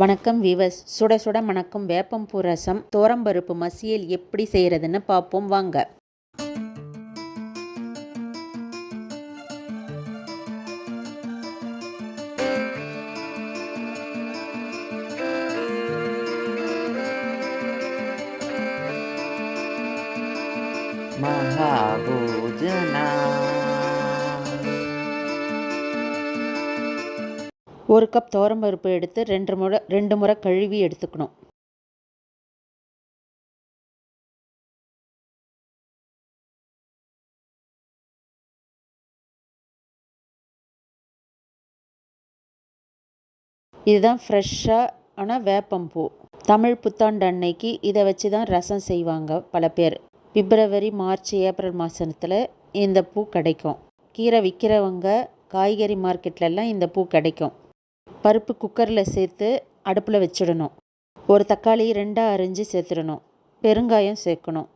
வணக்கம் வீவர்ஸ். சுட சுட மணக்கும் வேப்பம்பூ ரசம் துவரம்பருப்பு மசியல் எப்படி செய்கிறதுன்னு பார்ப்போம் வாங்க. மகாபூஜனா ஒரு கப் துவரம்பருப்பு எடுத்து ரெண்டு முறை கழுவி எடுத்துக்கணும். இதுதான் ஃப்ரெஷ்ஷான வேப்பம்பூ. தமிழ் புத்தாண்டு அன்னைக்கு இதை வச்சு தான் ரசம் செய்வாங்க பல பேர். பிப்ரவரி, மார்ச், ஏப்ரல் மாதத்தில் இந்த பூ கிடைக்கும். கீரை விற்கிறவங்க காய்கறி மார்க்கெட்லலாம் இந்த பூ கிடைக்கும். பருப்பு குக்கரில் சேர்த்து அடுப்பில் வச்சிடணும். ஒரு தக்காளி 2 அரிஞ்சு சேர்த்துடணும். பெருங்காயம் சேர்க்கணும்.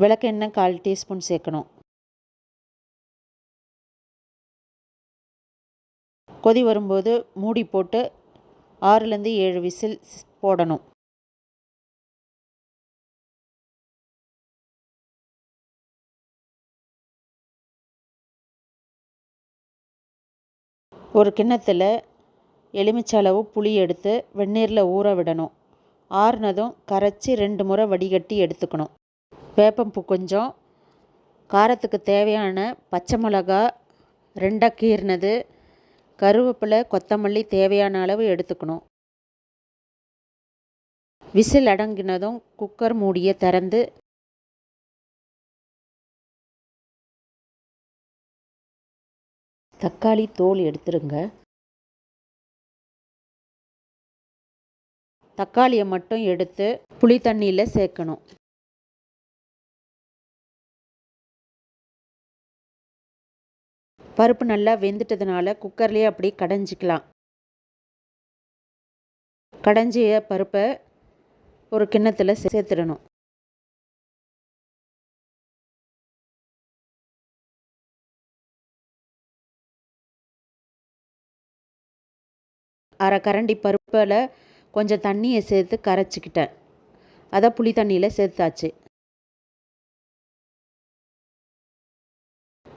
விளக்கெண்ணெய் 1/4 டீஸ்பூன் சேர்க்கணும். கொதி வரும்போது மூடி போட்டு 6லேருந்து 7 விசில் போடணும். ஒரு கிண்ணத்தில் எலுமிச்சை அளவு புளி எடுத்து வெந்நீரில் ஊற விடணும். ஆறுனதும் கரைச்சி 2 முறை வடிகட்டி எடுத்துக்கணும். வேப்பம்பூ கொஞ்சம், காரத்துக்கு தேவையான பச்சை மிளகா 2 கீறினது, கருவேப்பிலை, கொத்தமல்லி தேவையான அளவு எடுத்துக்கணும். விசில் அடங்கினதும் குக்கர் மூடியை திறந்து தக்காளி தோல் எடுத்துருங்க. தக்காளியை மட்டும் எடுத்து புளி தண்ணியில் சேர்க்கணும். பருப்பு நல்லா வெந்துட்டதுனால குக்கர்லேயே அப்படி கடைஞ்சிக்கலாம். கடைஞ்சிய பருப்பை ஒரு கிண்ணத்தில் சேர்த்துடணும். அரை கரண்டி பருப்பில் கொஞ்சம் தண்ணியை சேர்த்து கரைச்சிக்கிட்டேன். அதை புளி தண்ணியில் சேர்த்தாச்சு.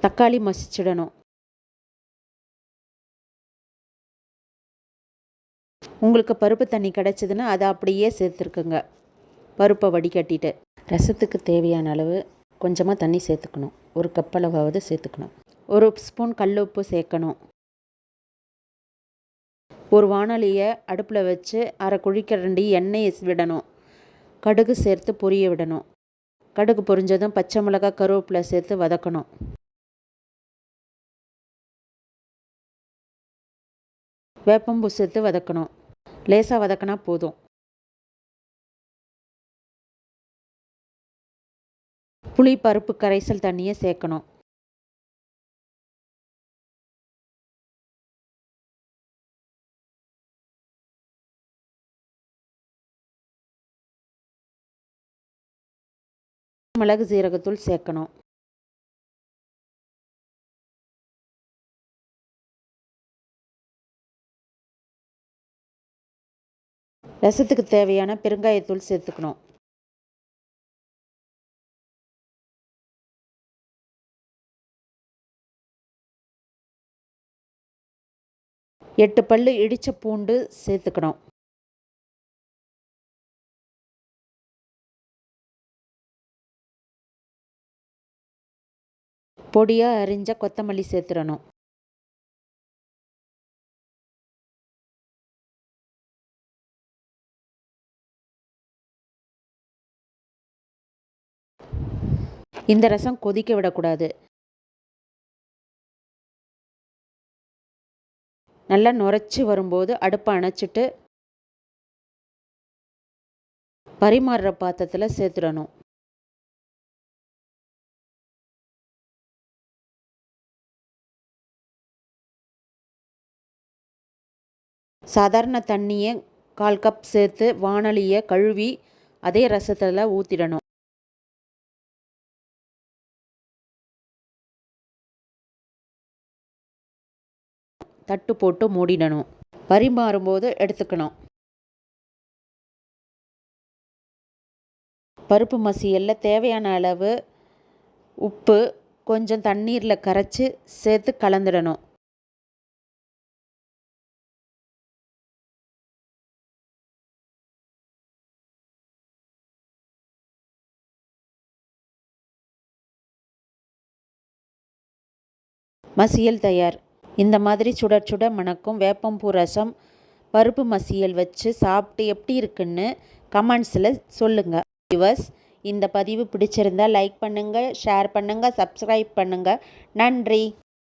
தக்காளி மசிச்சிடணும். உங்களுக்கு பருப்பு தண்ணி கிடச்சிதுன்னா அதை அப்படியே சேர்த்துருக்குங்க. பருப்பை வடிகட்டிட்டு ரசத்துக்கு தேவையான அளவு கொஞ்சமாக தண்ணி சேர்த்துக்கணும். ஒரு கப் அளவாவது சேர்த்துக்கணும். 1 ஸ்பூன் கல் உப்பு சேர்க்கணும். ஒரு வாணலியை அடுப்பில் வச்சு அரை குழிக்கரண்டி எண்ணெயை விடணும். கடுகு சேர்த்து பொரிய விடணும். கடுகு பொரிஞ்சதும் பச்சை மிளகாய், கருவேப்பிலை சேர்த்து வதக்கணும். வேப்பம்பூ சேர்த்து வதக்கணும். லேசாக வதக்கினா போதும். புளி பருப்பு கரைசல் தண்ணியை சேர்க்கணும். மிளகு சீரகத்தூள் சேர்க்கணும். ரசத்துக்கு தேவையான பெருங்காயத்தூள் சேர்த்துக்கணும். எட்டு பல்லு இடித்த பூண்டு சேர்த்துக்கணும். பொடியாக அரிஞ்ச கொத்தமல்லி சேர்த்துடணும். இந்த ரசம் கொதிக்க விடக்கூடாது. நல்லா நுரைச்சி வரும்போது அடுப்பை அணைச்சிட்டு பரிமாறுற பாத்திரத்தில் சேர்த்துடணும். சாதாரண தண்ணியை 1/4 கப் சேர்த்து வாணலியை கழுவி அதே ரசத்தில் ஊற்றிடணும். தட்டு போட்டு மூடிடணும். பரிமாறும்போது எடுத்துக்கணும். பருப்பு மசியலில் தேவையான அளவு உப்பு கொஞ்சம் தண்ணீரில் கரைச்சி சேர்த்து கலந்துடணும். மசியல் தயார். இந்த மாதிரி சுட சுட மணக்கும் வேப்பம்பூ ரசம் பருப்பு மசியல் வச்சு சாப்பிட்டு எப்படி இருக்குன்னு கமெண்ட்ஸில் சொல்லுங்கள். வியூவர்ஸ், இந்த பதிவு பிடிச்சிருந்தால் லைக் பண்ணுங்கள், ஷேர் பண்ணுங்கள், சப்ஸ்கிரைப் பண்ணுங்கள். நன்றி.